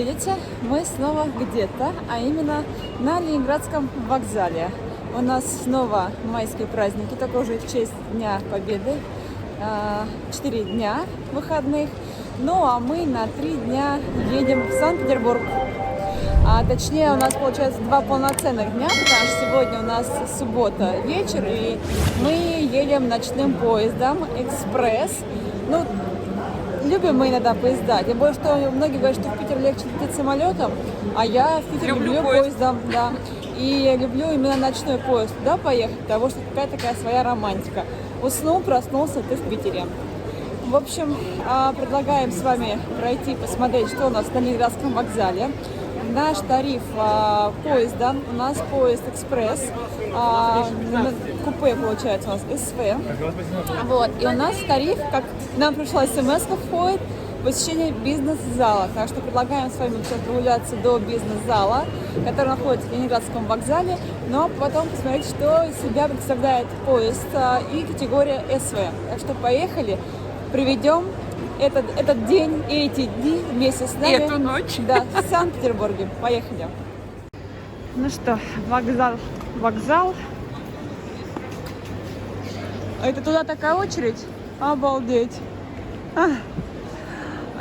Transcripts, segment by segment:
видите, мы снова где-то, а именно на Ленинградском вокзале. У нас снова майские праздники, только уже в честь Дня Победы. 4 дня выходных. Ну а мы на 3 дня едем в Санкт-Петербург. А точнее у нас получается 2 полноценных дня, потому что сегодня у нас суббота вечер, и мы едем ночным поездом экспресс. Ну, любим мы иногда поезда, тем более, что многие говорят, что в Питер легче лететь самолетом, а я в Питер люблю поездом, да. И люблю именно ночной поезд туда поехать, потому что какая-то такая своя романтика. Уснул, проснулся, ты в Питере. В общем, предлагаем с вами пройти, посмотреть, что у нас на Ленинградском вокзале. Наш тариф поезда, у нас поезд экспресс, купе получается у нас СВ. Вот, и у нас тариф, как нам пришла смс-ка, входит посещение бизнес-зала. Так что предлагаем с вами сейчас прогуляться до бизнес-зала, который находится в Ленинградском вокзале, но потом посмотреть, что из себя представляет поезд и категория СВ. Так что поехали, приведем этот день и эти дни вместе с нами. Эту ночь. Да, в Санкт-Петербурге. Поехали. Ну что, вокзал. А это туда такая очередь? Обалдеть.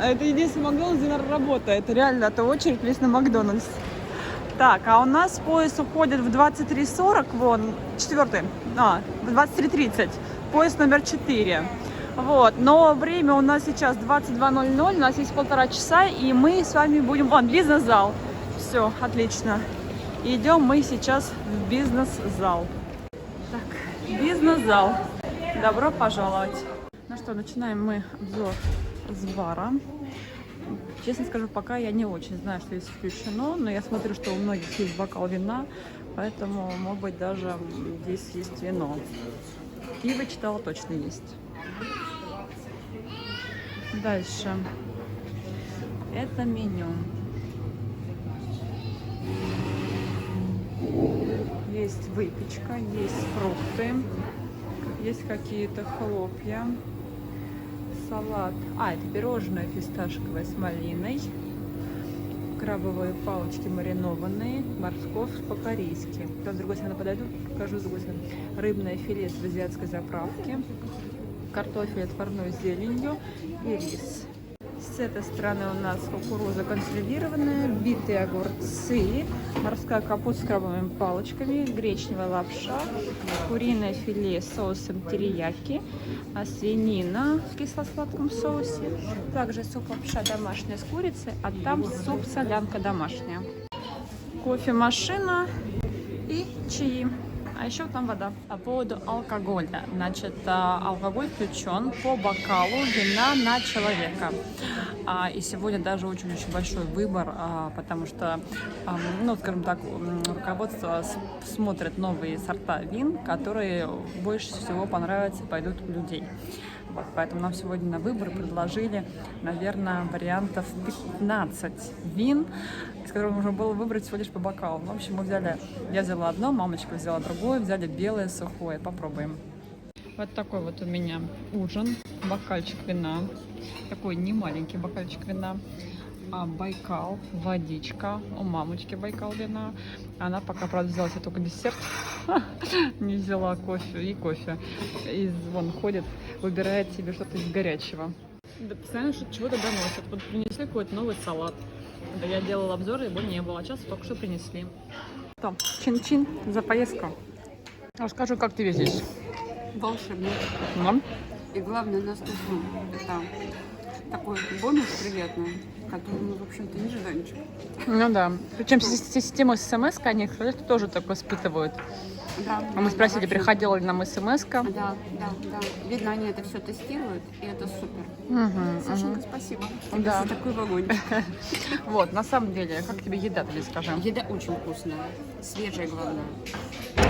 Это единственный Макдональдс, где работает. Реально, это очередь лишь на Макдональдс. Так, а у нас поезд уходит в 23:40, вон, 4-й, в 23:30, поезд номер 4. Вот, но время у нас сейчас 22:00, у нас есть 1,5 часа, и мы с вами будем... Вон, бизнес-зал. Все, отлично. Идем мы сейчас в бизнес-зал. Так, бизнес-зал. Добро пожаловать. Ну что, начинаем мы обзор с бара. Честно скажу, пока я не очень знаю, что здесь включено, но я смотрю, что у многих есть бокал вина, поэтому, может быть, даже здесь есть вино. Пиво, читала, точно есть. Дальше. Это меню. Есть выпечка, есть фрукты, есть какие-то хлопья. Салат. Это пирожное фисташковое с малиной. Крабовые палочки маринованные. Морковь по-корейски. Там с другой стороны подойду, покажу с другой стороны. Рыбное филе с азиатской заправки. Картофель отварной с зеленью и рис. С этой стороны у нас кукуруза консервированная, битые огурцы, морская капуста с крабовыми палочками, гречневая лапша, куриное филе с соусом терияки, свинина в кисло-сладком соусе, также суп-лапша домашняя с курицей, а там суп-солянка домашняя. Кофемашина и чаи. А еще там вода. По поводу алкоголя. Значит, алкоголь включен по бокалу вина на человека. И сегодня даже очень-очень большой выбор, потому что, ну, скажем так, руководство смотрит новые сорта вин, которые больше всего понравятся, пойдут у людей. Вот, поэтому нам сегодня на выбор предложили, наверное, вариантов 15 вин, из которых можно было выбрать всего лишь по бокалу. В общем, я взяла одно, мамочка взяла другое, взяли белое, сухое. Попробуем. Вот такой вот у меня ужин, бокальчик вина, такой немаленький бокальчик вина. Байкал, водичка, у мамочки Байкал вина. Она пока, правда, взяла себе только десерт, не взяла кофе и кофе. И вон ходит, выбирает себе что-то из горячего. Да, постоянно чего-то доносят. Вот принесли какой-то новый салат. Да, я делала обзор, его не было, а сейчас только что принесли. Что, чин-чин за поездку. Расскажу, как тебе здесь? Волшебно. Да? И главное, нас тут это такой бонус приятный, который мы, в общем-то, не ждали ничего. Ну да. Причем систему смс, они тоже так воспитывают. Да, мы спросили, вообще... приходила ли нам смс-ка. Да. Видно, они это все тестируют, и это супер. Сашенька, спасибо. Тебе за такой вагончик. Вот, на самом деле, как тебе еда, тебе скажи? Еда очень вкусная, свежая, главное.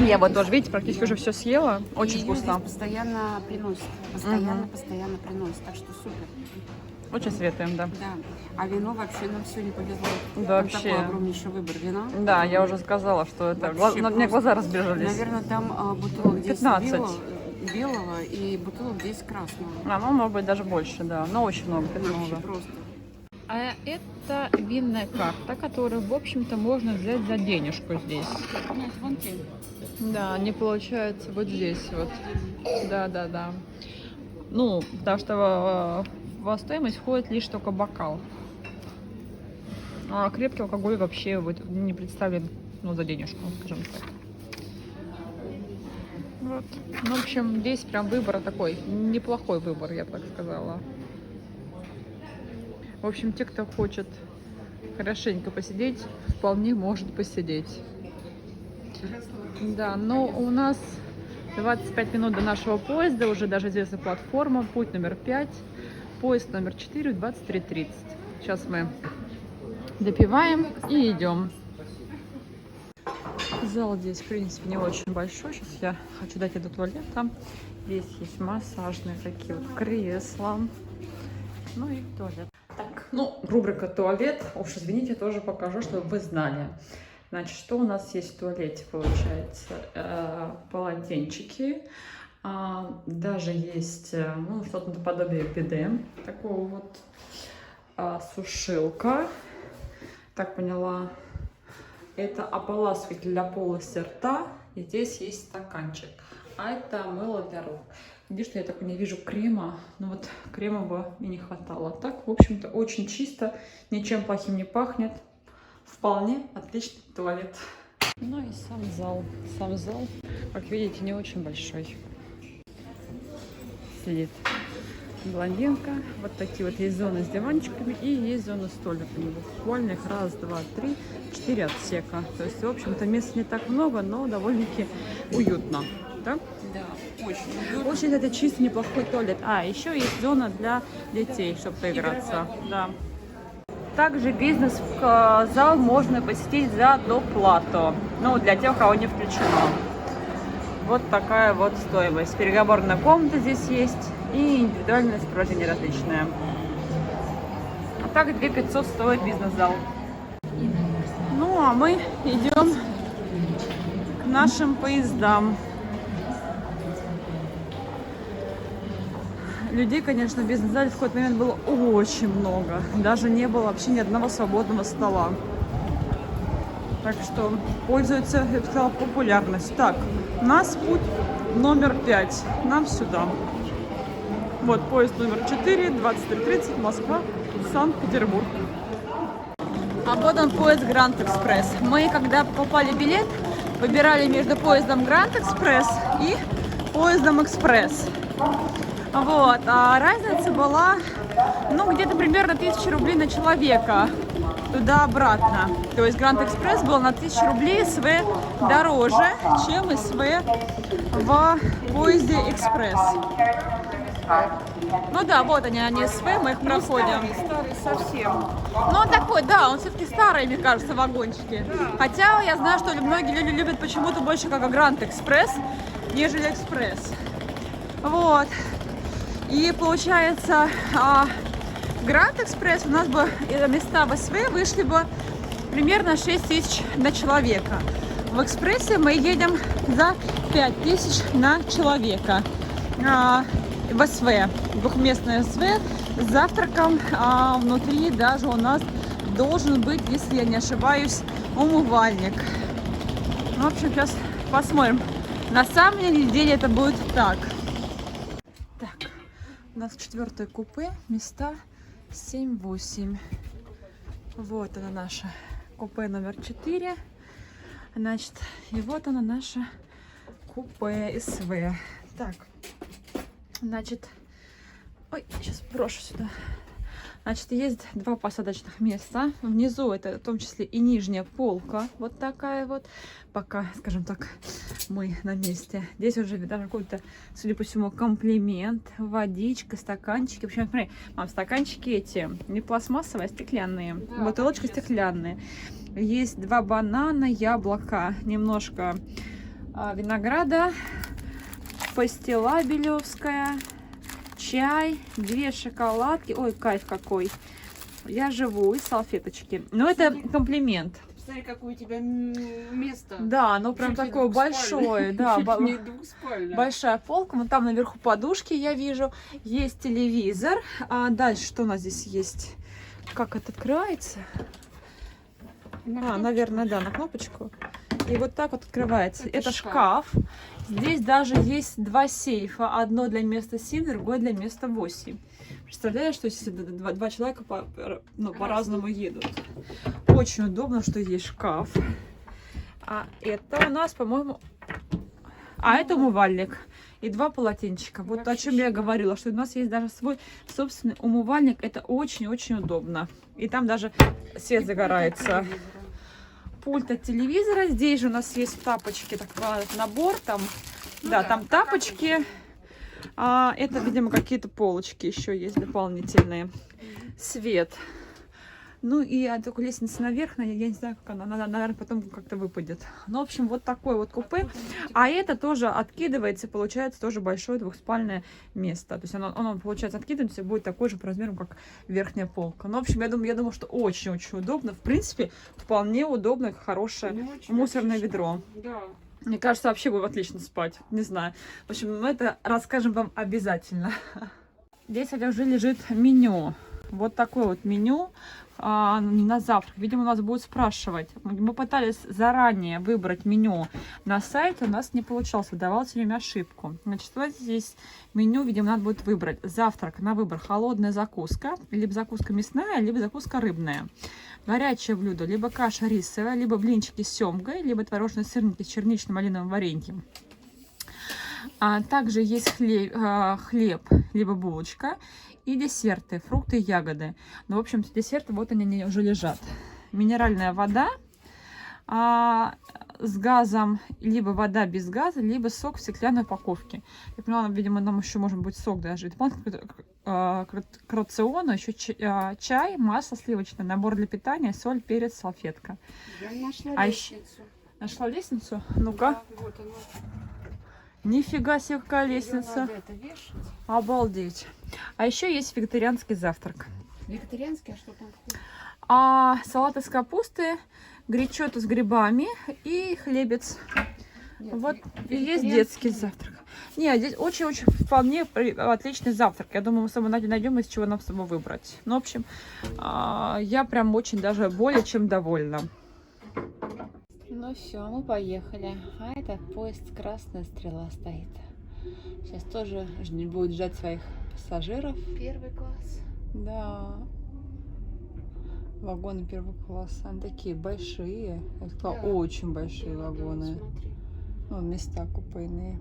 Я вот тоже, видите, практически уже все съела. Очень вкусно. Постоянно приносят, постоянно приносят, так что супер. Очень светлым, да. Да. А вино вообще нам сегодня повезло. Да, Там вообще. такой огромнейший выбор вина. Да, я уже сказала, что это... У меня глаза разбежались. Наверное, там бутылок 10 15. белого и бутылок 10 красного. Ну, может быть, даже больше, да. Но очень много. Вообще просто. А это винная карта, которую, в общем-то, можно взять за денежку здесь. Нет, вон те. Да, они получаются вот здесь вот. Да. Ну, потому что во стоимость входит лишь только бокал. А крепкий алкоголь вообще вот не представлен, ну, за денежку, скажем так. Вот. Ну, в общем, здесь прям выбор такой, неплохой выбор, я бы так сказала. В общем, те, кто хочет хорошенько посидеть, вполне может посидеть. Да, но у нас 25 минут до нашего поезда, уже даже известна платформа, путь номер 5, поезд номер 4 в 23:30. Сейчас мы допиваем и идем. Зал здесь, в принципе, не очень большой. Сейчас я хочу дойти до туалета. Здесь есть массажные такие вот кресла. Ну и туалет. Так, ну, рубрика «Туалет». Уж извините, тоже покажу, чтобы вы знали. Значит, что у нас есть в туалете, получается? Полотенчики. Даже есть, ну, что-то наподобие биде. Такого вот. Сушилка. Так поняла. Это ополаскиватель для полости рта. И здесь есть стаканчик. А это мыло для рук. Где что я так не вижу крема. Ну вот крема бы мне не хватало. Так, в общем-то, очень чисто. Ничем плохим не пахнет. Вполне отличный туалет. Ну и сам зал. Сам зал, как видите, не очень большой. Сидит блондинка. Вот такие вот есть зоны с диванчиками и есть зоны с столиками. Буквально их 1, 2, 3, 4 отсека. То есть, в общем-то, места не так много, но довольно-таки уютно. Да? Да, очень. Очень это чистый, неплохой туалет. А, еще есть зона для детей, чтобы поиграться. Да. Также бизнес-зал можно посетить за доплату. Ну, для тех, кого не включено. Вот такая вот стоимость. Переговорная комната здесь есть. И индивидуальное сопровождение различное. А так 2500 стоит бизнес-зал. Ну, а мы идем к нашим поездам. Людей, конечно, в бизнес-зале в какой-то момент было очень много. Даже не было вообще ни одного свободного стола. Так что пользуется, я бы сказала, популярностью. Так, у нас путь номер 5. Нам сюда. Вот поезд номер 4, 23:30, Москва, Санкт-Петербург. А вот он поезд Гранд Экспресс. Мы, когда покупали билет, выбирали между поездом Гранд Экспресс и поездом Экспресс. Вот, а разница была, ну, где-то примерно 1000 рублей на человека туда-обратно. То есть Гранд Экспресс был на 1000 рублей СВ дороже, чем СВ в поезде Экспресс. Ну да, вот они СВ, мы их проходим. Старый совсем. Ну он такой, да, он все-таки старый, мне кажется, вагончики. Хотя я знаю, что многие люди любят почему-то больше как Гранд Экспресс, нежели Экспресс. Вот. И получается, Гранд Экспресс у нас бы места в СВ вышли бы примерно 6000 на человека. В Экспрессе мы едем за 5000 на человека. В СВ, двухместное СВ с завтраком, внутри даже у нас должен быть, если я не ошибаюсь, умывальник. В общем, сейчас посмотрим. На самом деле это будет так. Так, у нас 4-е купе, места 7-8. Вот она наша купе номер 4. Значит, и вот она наша купе СВ. Так. Значит, ой, сейчас брошу сюда. Значит, есть 2 посадочных места. Внизу это в том числе и нижняя полка. Вот такая вот. Пока, скажем так, мы на месте. Здесь уже даже какой-то, судя по всему, комплимент. Водичка, стаканчики. В общем, смотри, мам, стаканчики эти не пластмассовые, а стеклянные. Да, бутылочка стеклянные. Есть 2 банана, яблоко, немножко винограда. Пастила белевская, чай, 2 шоколадки. Ой, кайф какой. Я живу, и салфеточки. Но это комплимент. Смотри, какое у тебя место. Да, оно прям такое большое. Да, не двухспальное. Большая полка. Вон там наверху подушки я вижу. Есть телевизор. А дальше что у нас здесь есть? как это открывается. Наверное, да, на кнопочку. И вот так вот открывается. Это шкаф. Здесь даже есть два сейфа. Одно для места 7, другое для места 8. Представляешь, что если два человека по-разному едут. Очень удобно, что есть шкаф. А это у нас, по-моему... это умывальник. И два полотенчика. Вот о чем я говорила, что у нас есть даже свой собственный умывальник. Это очень-очень удобно. И там даже свет загорается. Пульт от телевизора. Здесь же у нас есть тапочки, так набор там. Да, там тапочки. Это, видимо, какие-то полочки еще есть дополнительные. Свет. Ну и только лестница наверх, я не знаю, как она наверное, потом как-то выпадет. Ну, в общем, вот такой вот купе. А это тоже откидывается, получается тоже большое двухспальное место. То есть оно получается, откидывается и будет такой же по размеру, как верхняя полка. Ну, в общем, я думаю, что очень-очень удобно. В принципе, вполне удобно, хорошее мусорное ведро. Да. Мне кажется, вообще будет отлично спать. Не знаю. В общем, мы это расскажем вам обязательно. Здесь, кстати, уже лежит меню. Вот такое вот меню на завтрак. Видимо, нас будут спрашивать. Мы пытались заранее выбрать меню на сайте, у нас не получалось, выдавал все время ошибку. Значит, вот здесь меню, видимо, надо будет выбрать. Завтрак на выбор: холодная закуска, либо закуска мясная, либо закуска рыбная. Горячее блюдо: либо каша рисовая, либо блинчики с семгой, либо творожные сырники с чернично-малиновым вареньем. Также есть хлеб, либо булочка. И десерты, фрукты и ягоды. Ну, в общем, десерты, вот они уже лежат. Минеральная вода с газом, либо вода без газа, либо сок в стеклянной упаковке. Я поняла, видимо, нам еще может быть сок даже. К рациону еще чай, масло сливочное, набор для питания, соль, перец, салфетка. Я нашла лестницу. Нашла лестницу? Ну-ка. Да, вот она. Нифига себе, какая лестница. Обалдеть. А еще есть вегетарианский завтрак. Вегетарианский, а что там входит? Салат из капусты, гречета с грибами и хлебец. Нет, вот и есть детский завтрак. Нет, здесь очень-очень вполне отличный завтрак. Я думаю, мы с собой найдем, из чего нам с собой выбрать. Ну, в общем, я прям очень даже более чем довольна. Ну все, мы поехали. А этот поезд «Красная стрела» стоит. Сейчас тоже будет ждать своих пассажиров. Первый класс. Да. Вагоны первого класса. Они такие большие. Я сказала, да. Очень большие вагоны. Ну, места купейные.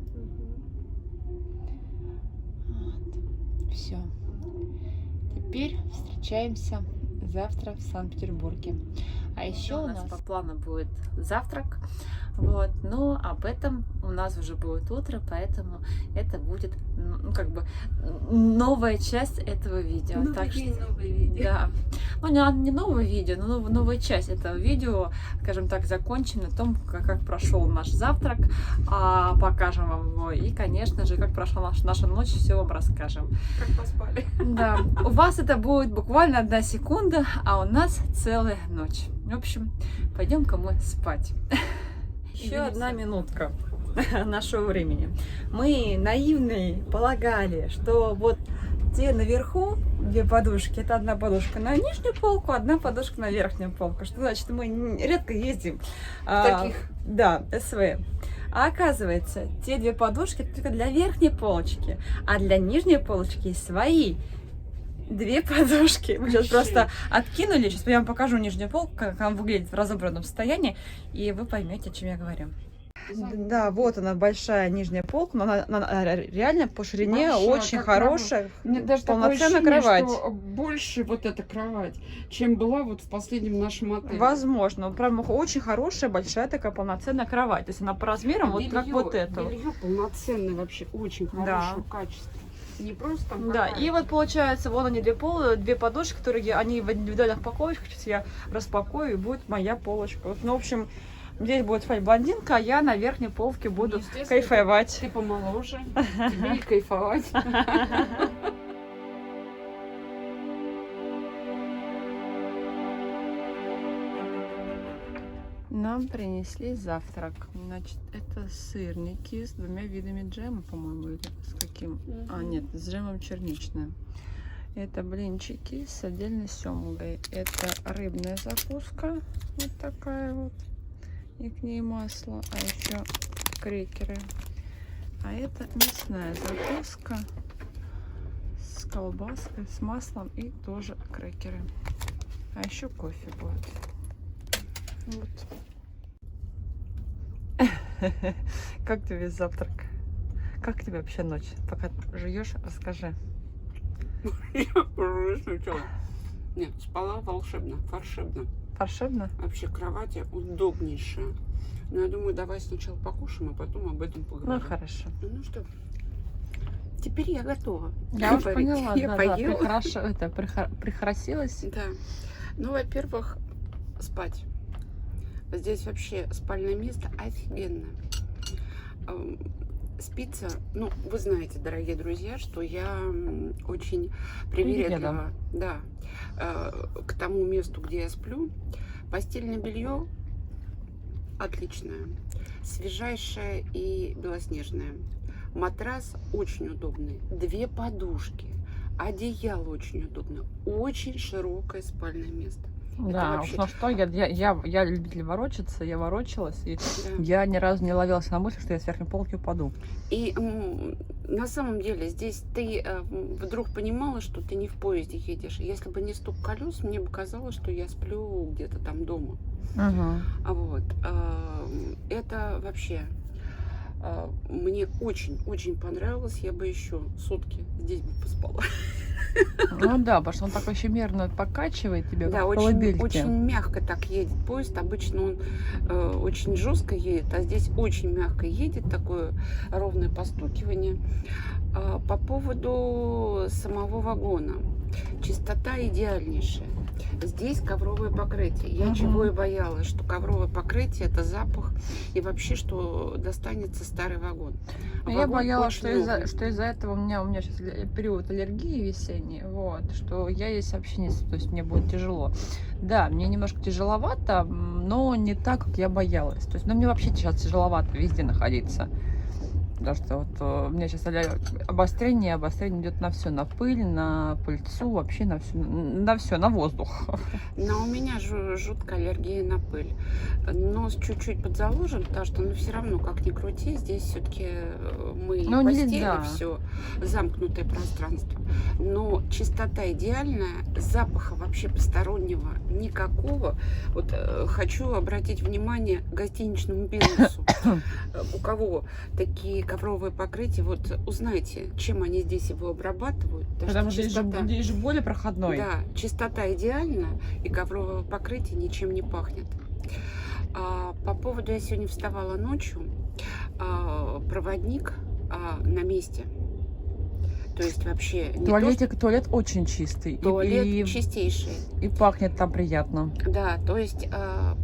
Вот. Все. Теперь встречаемся завтра в Санкт-Петербурге. А еще у нас по плану будет завтрак. Вот, но об этом у нас уже будет утро, поэтому это будет, ну, как бы новая часть этого видео. Новый так день, что, новое видео. Да. Ну, не новое видео, но новая часть этого видео, скажем так, закончим на том, как прошел наш завтрак, покажем вам его. И, конечно же, как прошла наша ночь, все вам расскажем. Как поспали. Да, у вас это будет буквально 1 секунда, а у нас целая ночь. В общем, пойдем-ка мы спать. Еще 1 минутка нашего времени. Мы наивные полагали, что вот те наверху 2 подушки, это 1 подушка на нижнюю полку, 1 подушка на верхнюю полку. Что значит, мы редко ездим в таких. Да, СВ. А оказывается, те 2 подушки только для верхней полочки, а для нижней полочки есть свои 2 подушки. Мы сейчас просто откинули. Сейчас я вам покажу нижнюю полку, как она выглядит в разобранном состоянии, и вы поймете, о чем я говорю. Да, вот она, большая нижняя полка, но она реально по ширине большая, очень хорошая, даже полноценная кровать. Что больше вот эта кровать, чем была вот в последнем нашем отеле. Возможно, прям очень хорошая, большая такая полноценная кровать. То есть она по размерам вот как вот эта. Белье полноценное вообще, очень хорошего качества. Не просто там. Да, и вот получается, вон они 2 подушки, которые они в индивидуальных упаковочках. Сейчас я распакую, и будет моя полочка. Вот, ну, в общем, здесь будет спать блондинка, а я на верхней полке буду кайфовать. Ты помоложе, тебе и кайфовать. Нам принесли завтрак. Значит, это сырники с 2 видами джема, по-моему, или с каким? Нет, с джемом черничным. Это блинчики с отдельной семгой. Это рыбная закуска. Вот такая вот. И к ней масло. А еще крекеры. А это мясная закуска с колбаской, с маслом и тоже крекеры. А еще кофе будет. Вот. Как тебе завтрак? Как тебе вообще ночь? Пока жуешь, расскажи. Я уже сначала. Нет, спала волшебно, фаршебно. Фаршебно? Вообще кровать удобнейшая. Но я думаю, давай сначала покушаем, а потом об этом поговорим. Ну хорошо. Ну что, теперь я готова. Я уже поняла, я да, поела. Прихоросилась. Да. Ну, во-первых, спать. Здесь вообще спальное место офигенное. Спится, ну, вы знаете, дорогие друзья, что я очень привередлива, да, к тому месту, где я сплю. Постельное белье отличное, свежайшее и белоснежное. Матрас очень удобный, 2 подушки, одеяло очень удобное, очень широкое спальное место. Да, вообще... уж на что, я любитель ворочаться, я ворочалась, и Да. я ни разу не ловилась на мысль, что я с верхней полки упаду. И на самом деле здесь ты вдруг понимала, что ты не в поезде едешь. Если бы не стук колес, мне бы казалось, что я сплю где-то там дома. Вот. Это вообще мне очень-очень понравилось. Я бы еще сутки здесь бы поспала. Ну да, потому что он так очень мерно покачивает тебя, Да, как в очень, колыбельке. очень мягко так едет поезд. Обычно он очень жестко едет, а здесь очень мягко едет, такое ровное постукивание. По поводу самого вагона. Чистота идеальнейшая. Здесь ковровое покрытие. Я чего и боялась, что ковровое покрытие это запах и вообще, что достанется старый вагон. Я боялась, очень что из-за этого у меня сейчас период аллергии весенний, вот, что я здесь вообще не, то есть мне будет тяжело. Да, мне немножко тяжеловато, но не так, как я боялась. То есть, ну, мне вообще сейчас тяжеловато везде находиться. Потому что вот у меня сейчас обострение идет на все, на пыль, на пыльцу, вообще на все, на воздух. Но у меня жуткая аллергия на пыль. Нос чуть-чуть подзаложен, потому что, ну, все равно, как ни крути, здесь все-таки мы постели, все, замкнутое пространство. Но чистота идеальная, запаха вообще постороннего никакого. Вот хочу обратить внимание к гостиничному бизнесу. У кого такие ковровые покрытия, вот узнайте, чем они здесь его обрабатывают. Потому что здесь же более проходной. Да, чистота идеальна, и ковровое покрытие ничем не пахнет. По поводу, я сегодня вставала ночью, проводник на месте. То есть вообще... Туалет очень чистый. Туалет чистейший. И пахнет там приятно. Да, то есть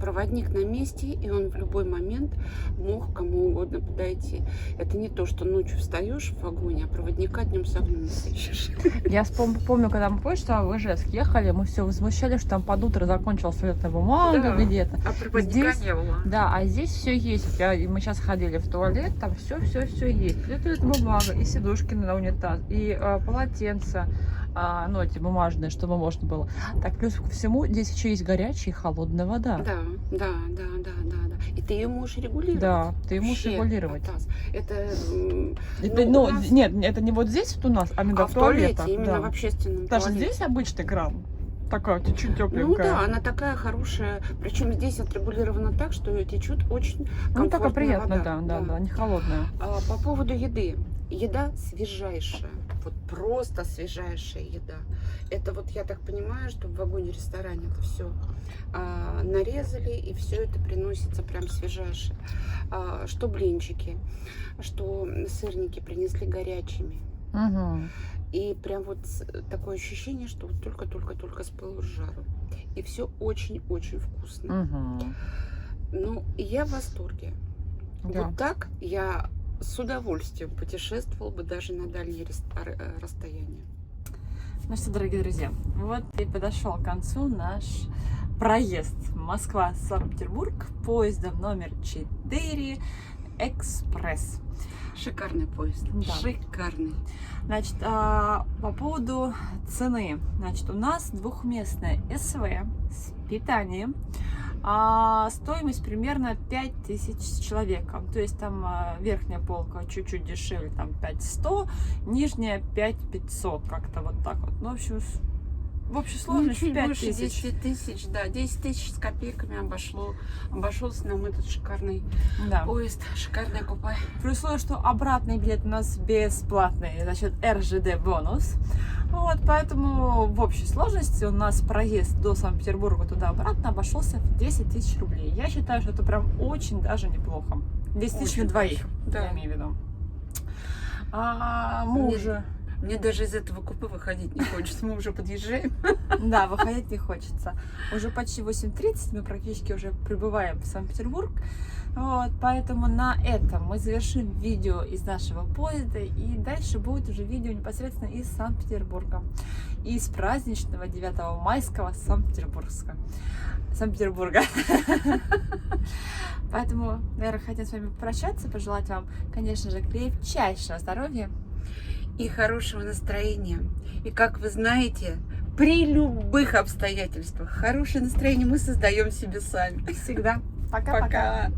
проводник на месте, и он в любой момент мог кому угодно подойти. Это не то, что ночью встаешь в вагоне, а проводника днем с огнем не сыщешь. Я помню, когда мы в Ижевск ехали, мы все возмущались, что там под утро закончилась туалетная бумага где-то. А проводника не было. Да, а здесь все есть. Мы сейчас ходили в туалет, там все есть. И туалетная бумага, и сидушки на унитаз, и полотенца, ну, эти бумажные, чтобы можно было. Так, плюс ко всему, здесь еще есть горячая и холодная вода. Да. И ты ее можешь регулировать. Да, ты ее можешь регулировать. Нас... Нет, это не вот здесь вот у нас, а именно в туалете. Именно в общественном Потому туалете. Здесь обычный кран. Такая чуть-чуть тепленькая. Ну да, она такая хорошая. Причем здесь отрегулировано так, что течет очень комфортная ну, такая приятная, вода. Да, не холодная. По поводу еды. Еда свежайшая. Вот просто свежайшая еда. Это вот, я так понимаю, что в вагоне-ресторане это все нарезали, и все это приносится прям свежайшее. Что блинчики, что сырники принесли горячими. И прям вот такое ощущение, что вот только с пылу с жару. И все очень-очень вкусно. Ну, я в восторге. Да. Вот так я с удовольствием путешествовал бы даже на дальние расстояния. Ну что, дорогие друзья, вот и подошел к концу наш проезд Москва-Санкт-Петербург поездом номер 4 «Экспресс». Шикарный поезд. Да. Шикарный. Значит, по поводу цены. Значит, у нас двухместная СВ с питанием. Стоимость примерно 5000 с человеком. То есть там верхняя полка чуть-чуть дешевле, там 5100, нижняя 5500, как-то вот так вот. Ну, в общей сложности чуть больше 5000. 10 тысяч, да, 10 тысяч с копейками обошелся нам этот шикарный Да. поезд, шикарное купе. При условии, что обратный билет у нас бесплатный за счет РЖД бонус. Вот, поэтому в общей сложности у нас проезд до Санкт-Петербурга туда-обратно обошелся в 10 тысяч рублей. Я считаю, что это прям очень даже неплохо. 10 тысяч на Очень двоих, хорошо, да. я имею в виду. Мы уже... Мне даже из этого купе выходить не хочется, мы уже подъезжаем. Да, выходить не хочется. Уже почти 8:30, мы практически уже прибываем в Санкт-Петербург. Вот, поэтому на этом мы завершим видео из нашего поезда. И дальше будет уже видео непосредственно из Санкт-Петербурга. Из праздничного 9 майского Санкт-Петербурга. Поэтому, наверное, хотим с вами попрощаться, пожелать вам, конечно же, крепчайшего здоровья. И хорошего настроения. И как вы знаете, при любых обстоятельствах хорошее настроение мы создаем себе сами. Всегда. Пока-пока. Пока.